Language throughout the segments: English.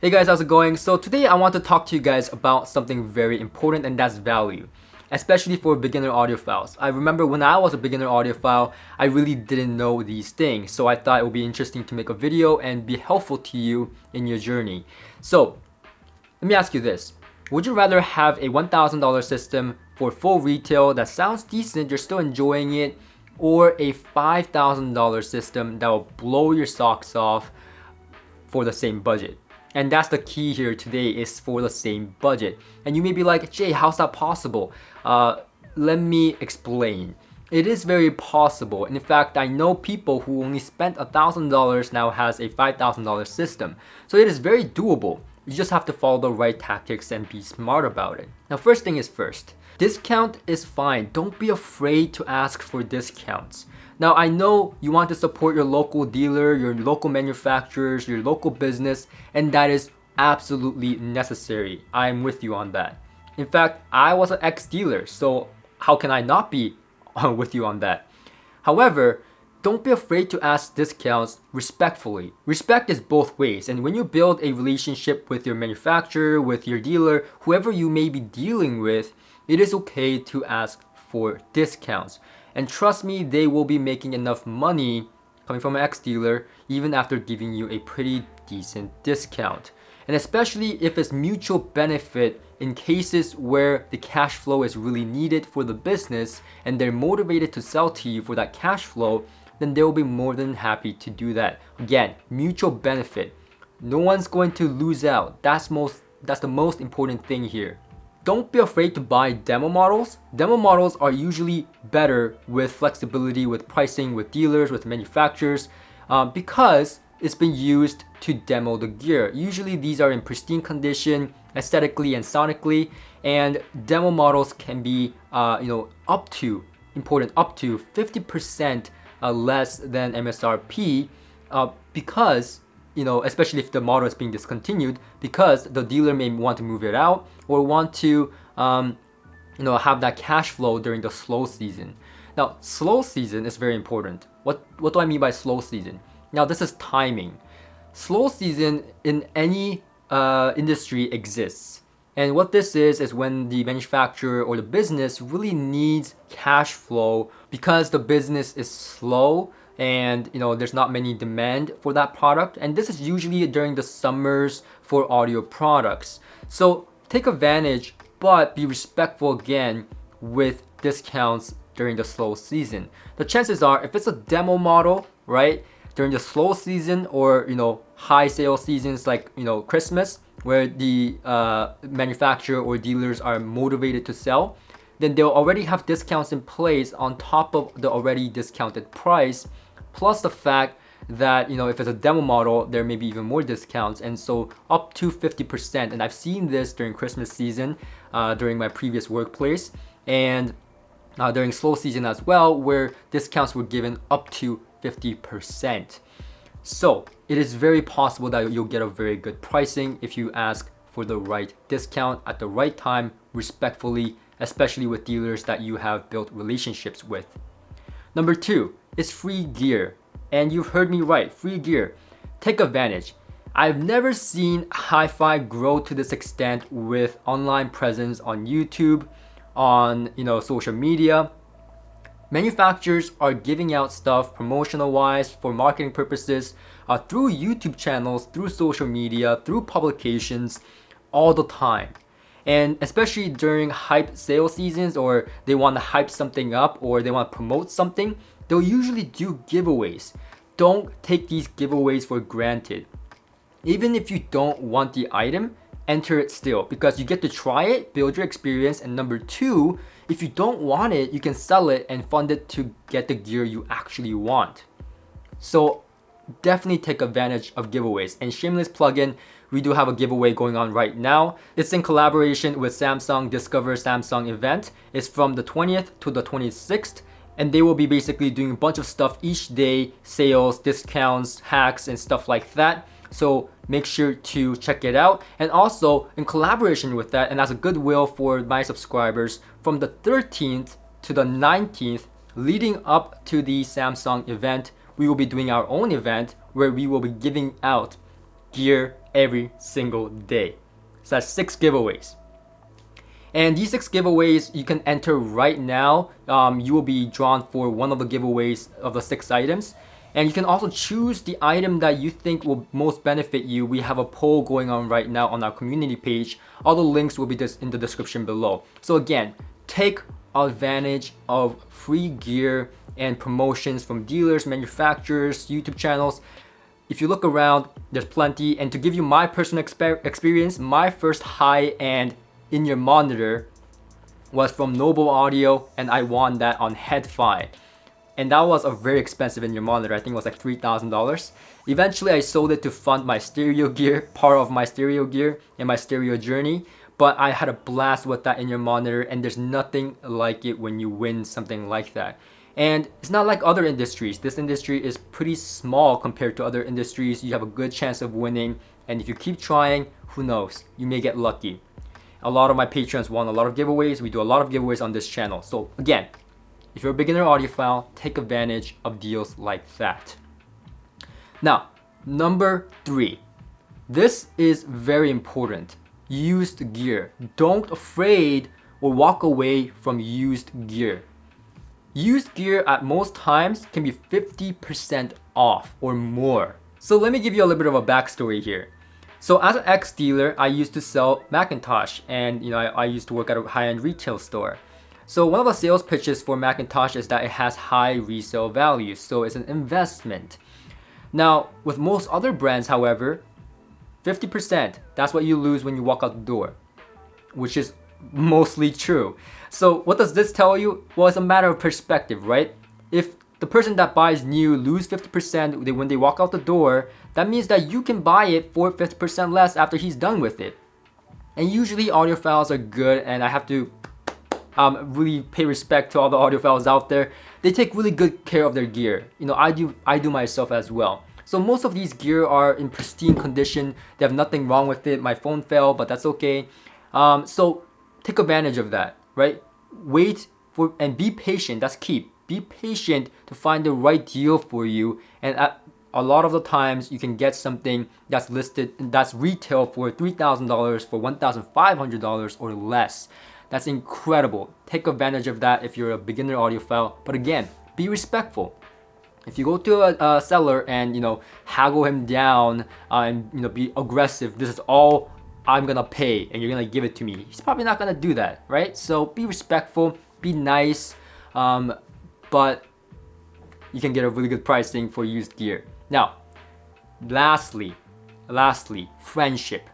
Hey guys, how's it going? So today I want to talk to you guys about something very important, and that's value, especially for beginner audiophiles. I remember when I was a beginner audiophile, I really didn't know these things, so I thought it would be interesting to make a video and be helpful to you in your journey. So let me ask you this. Would you rather have a $1,000 system for full retail that sounds decent, you're still enjoying it, or a $5,000 system that will blow your socks off for the same budget? And that's the key here today, is for the same budget. And you may be like, Jay, how's that possible? Let me explain. It is very possible. And in fact, I know people who only spent $1,000 now has a $5,000 system. So it is very doable. You just have to follow the right tactics and be smart about it. Now, first thing is first. Discount is fine. Don't be afraid to ask for discounts. Now, I know you want to support your local dealer, your local manufacturers, your local business, and that is absolutely necessary. I'm with you on that. In fact, I was an ex-dealer, so how can I not be with you on that? However, don't be afraid to ask discounts respectfully. Respect is both ways, and when you build a relationship with your manufacturer, with your dealer, whoever you may be dealing with, it is okay to ask for discounts. And trust me, they will be making enough money coming from an ex-dealer even after giving you a pretty decent discount. And especially if it's mutual benefit in cases where the cash flow is really needed for the business and they're motivated to sell to you for that cash flow, then they will be more than happy to do that. Again, mutual benefit. No one's going to lose out. That's the most important thing here. Don't be afraid to buy demo models. Demo models are usually better with flexibility, with pricing, with dealers, with manufacturers, because it's been used to demo the gear. Usually these are in pristine condition, aesthetically and sonically, and demo models can be up to 50% less than MSRP, because especially if the model is being discontinued, because the dealer may want to move it out or want to have that cash flow during the slow season. Now, slow season is very important. What do I mean by slow season? Now, this is timing. Slow season in any industry exists. And what this is when the manufacturer or the business really needs cash flow because the business is slow and there's not many demand for that product, and this is usually during the summers for audio products. So take advantage, but be respectful again with discounts during the slow season. The chances are, if it's a demo model, right, during the slow season or high sales seasons like Christmas, where the manufacturer or dealers are motivated to sell, then they'll already have discounts in place on top of the already discounted price, plus the fact that if it's a demo model, there may be even more discounts, and so up to 50%. And I've seen this during Christmas season, during my previous workplace, and during slow season as well, where discounts were given up to 50%. So it is very possible that you'll get a very good pricing if you ask for the right discount at the right time, respectfully, especially with dealers that you have built relationships with. Number 2 is free gear. And you've heard me right, free gear. Take advantage. I've never seen hi-fi grow to this extent with online presence on YouTube, on social media. Manufacturers are giving out stuff promotional wise for marketing purposes through YouTube channels, through social media, through publications all the time. And especially during hype sales seasons, or they want to hype something up, or they want to promote something, they'll usually do giveaways. Don't take these giveaways for granted. Even if you don't want the item, enter it still, because you get to try it, build your experience, and number 2, if you don't want it, you can sell it and fund it to get the gear you actually want. So definitely take advantage of giveaways. And shameless plug-in, we do have a giveaway going on right now. It's in collaboration with Samsung Discover Samsung event. It's from the 20th to the 26th. And they will be basically doing a bunch of stuff each day, sales, discounts, hacks, and stuff like that. So make sure to check it out. And also, in collaboration with that, and as a goodwill for my subscribers, from the 13th to the 19th, leading up to the Samsung event, we will be doing our own event where we will be giving out gear every single day. So that's 6 giveaways. And these 6 giveaways you can enter right now. You will be drawn for one of the giveaways of the 6 items. And you can also choose the item that you think will most benefit you. We have a poll going on right now on our community page. All the links will be in the description below. So again, take advantage of free gear and promotions from dealers, manufacturers, YouTube channels. If you look around, there's plenty. And to give you my personal experience, my first high-end in-ear monitor was from Noble Audio, and I won that on HiFi. And that was a very expensive in-ear monitor. I think it was like $3,000. Eventually, I sold it to fund my stereo gear, part of my stereo gear and my stereo journey. But I had a blast with that in-ear monitor, and there's nothing like it when you win something like that. And it's not like other industries. This industry is pretty small compared to other industries. You have a good chance of winning. And if you keep trying, who knows? You may get lucky. A lot of my patrons won a lot of giveaways. We do a lot of giveaways on this channel. So again, if you're a beginner audiophile, take advantage of deals like that. Now, number 3. This is very important. Used gear. Don't afraid or walk away from used gear. Used gear at most times can be 50% off or more. So let me give you a little bit of a backstory here. So as an ex-dealer, I used to sell Macintosh, and I used to work at a high-end retail store. So one of the sales pitches for Macintosh is that it has high resale value, so it's an investment. Now, with most other brands, however, 50%, that's what you lose when you walk out the door, which is mostly true. So what does this tell you? Well, it's a matter of perspective, right? If the person that buys new lose 50% when they walk out the door, that means that you can buy it for 50% less after he's done with it. And usually audiophiles are good, and I have to really pay respect to all the audiophiles out there. They take really good care of their gear. I do myself as well. So most of these gear are in pristine condition. They have nothing wrong with it. My phone fell, but that's okay. So take advantage of that, right? Wait for and be patient. That's key. Be patient to find the right deal for you. And a lot of the times you can get something that's listed, that's retail for $3,000 for $1,500 or less. That's incredible. Take advantage of that if you're a beginner audiophile. But again, be respectful. If you go to a seller and haggle him down and be aggressive, this is all I'm gonna pay and you're gonna give it to me, he's probably not gonna do that, right? So be respectful, be nice, but you can get a really good pricing for used gear. Now, lastly, friendship.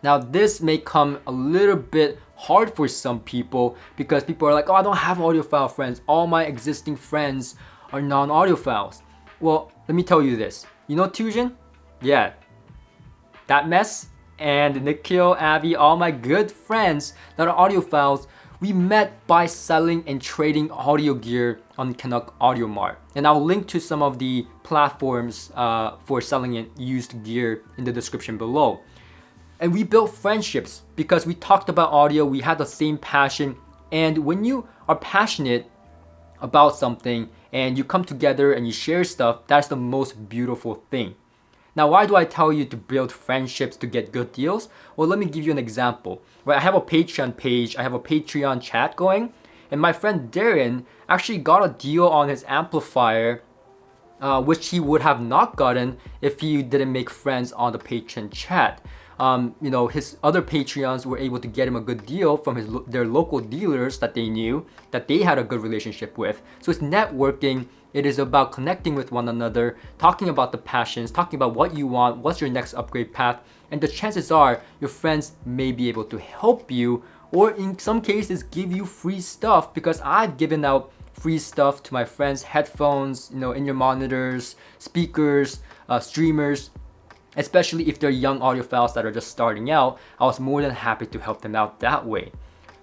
Now this may come a little bit hard for some people because people are like, oh, I don't have audiophile friends. All my existing friends are non-audiophiles. Well, let me tell you this. You know Tujin? Yeah. That mess and Nikhil, Abby, all my good friends that are audiophiles, we met by selling and trading audio gear on Canuck Audio Mart. And I'll link to some of the platforms for selling and used gear in the description below. And we built friendships because we talked about audio, we had the same passion. And when you are passionate about something and you come together and you share stuff, that's the most beautiful thing. Now, why do I tell you to build friendships to get good deals? Well, let me give you an example. Right, I have a Patreon page, I have a Patreon chat going, and my friend Darren actually got a deal on his amplifier, which he would have not gotten if he didn't make friends on the Patreon chat. His other Patreons were able to get him a good deal from their local dealers that they knew, that they had a good relationship with. So it's networking. It is about connecting with one another, talking about the passions, talking about what you want, what's your next upgrade path, and the chances are your friends may be able to help you, or in some cases give you free stuff, because I've given out free stuff to my friends, headphones, in-ear monitors, speakers, streamers. Especially if they're young audiophiles that are just starting out, I was more than happy to help them out that way.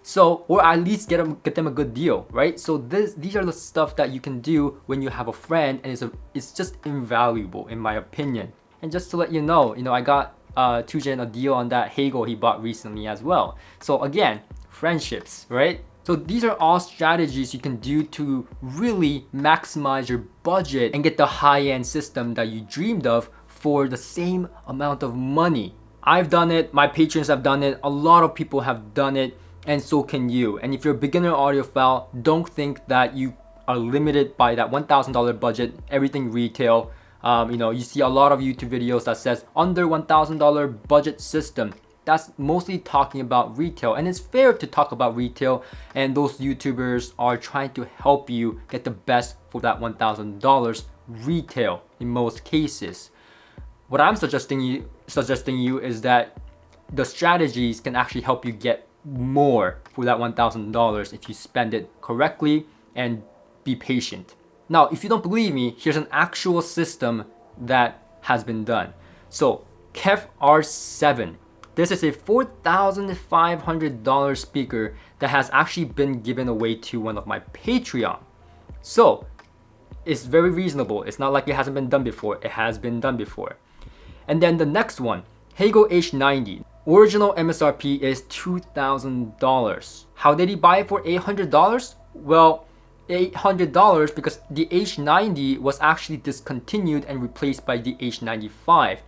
So, or at least get them a good deal, right? So these are the stuff that you can do when you have a friend, and it's just invaluable in my opinion. And just to let you know, I got Tujin a deal on that Hagel he bought recently as well. So again, friendships, right? So these are all strategies you can do to really maximize your budget and get the high-end system that you dreamed of for the same amount of money. I've done it, my patrons have done it, a lot of people have done it, and so can you. And if you're a beginner audiophile, don't think that you are limited by that $1,000 budget, everything retail. You see a lot of YouTube videos that says under $1,000 budget system. That's mostly talking about retail, and it's fair to talk about retail, and those YouTubers are trying to help you get the best for that $1,000 retail in most cases. What I'm suggesting you is that the strategies can actually help you get more for that $1,000 if you spend it correctly and be patient. Now, if you don't believe me, here's an actual system that has been done. So, Kev R7. This is a $4,500 speaker that has actually been given away to one of my Patreon. So, it's very reasonable. It's not like it hasn't been done before. It has been done before. And then the next one, Hago H90. Original MSRP is $2,000. How did he buy it for $800? Well, $800 because the H90 was actually discontinued and replaced by the H95.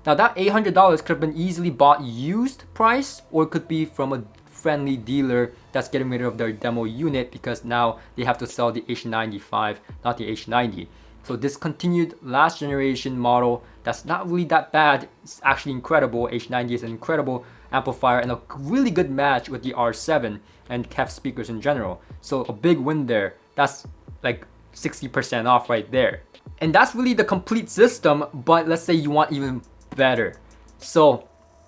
Now that $800 could have been easily bought used price, or it could be from a friendly dealer that's getting rid of their demo unit because now they have to sell the H95, not the H90. So discontinued last generation model that's not really that bad. It's actually incredible. H90 is an incredible amplifier and a really good match with the R7 and Kev speakers in general. So a big win there. That's like 60% off right there. And that's really the complete system, but let's say you want even better. So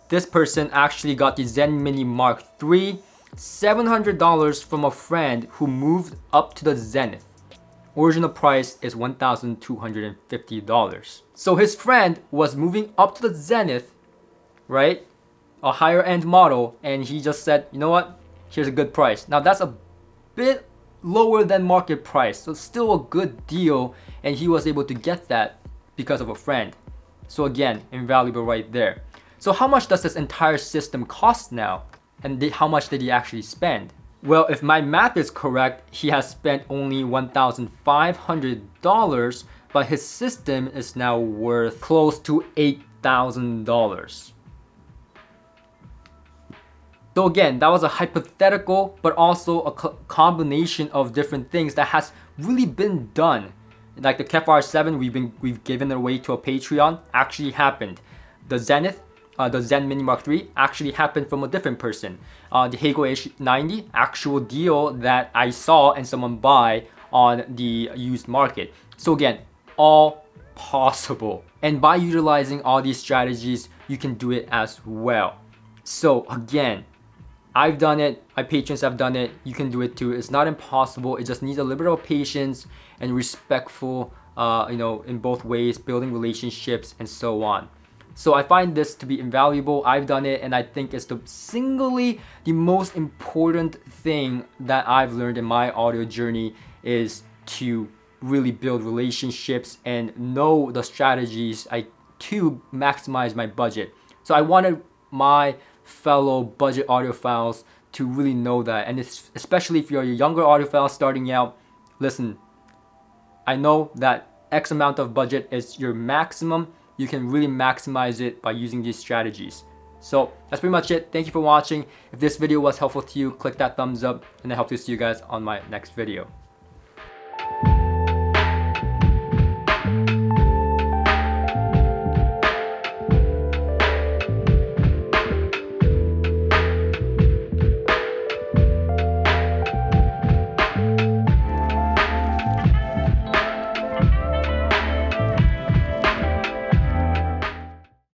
this person actually got the Zen Mini Mark III, $700 from a friend who moved up to the Zenith. Original price is $1,250. So his friend was moving up to the Zenith, right? A higher end model, and he just said, you know what? Here's a good price. Now that's a bit lower than market price, so still a good deal, and he was able to get that because of a friend. So again, invaluable right there. So how much does this entire system cost now? And how much did he actually spend? Well, if my math is correct, he has spent only $1,500, but his system is now worth close to $8,000. So again, that was a hypothetical, but also a combination of different things that has really been done. Like the Kev R7, we've given it away to a Patreon, actually happened. The Zenith, the Zen Mini Mark III actually happened from a different person. The Hago H90, actual deal that I saw and someone buy on the used market. So again, all possible. And by utilizing all these strategies, you can do it as well. So again, I've done it, my patrons have done it, you can do it too. It's not impossible, it just needs a little bit of patience and respectful, in both ways, building relationships and so on. So I find this to be invaluable. I've done it, and I think it's the most important thing that I've learned in my audio journey is to really build relationships and know the strategies to maximize my budget. So I wanted my fellow budget audiophiles to really know that, and especially if you're a younger audiophile starting out, listen, I know that X amount of budget is your maximum. You can really maximize it by using these strategies. So that's pretty much it. Thank you for watching. If this video was helpful to you, click that thumbs up, and I hope to see you guys on my next video.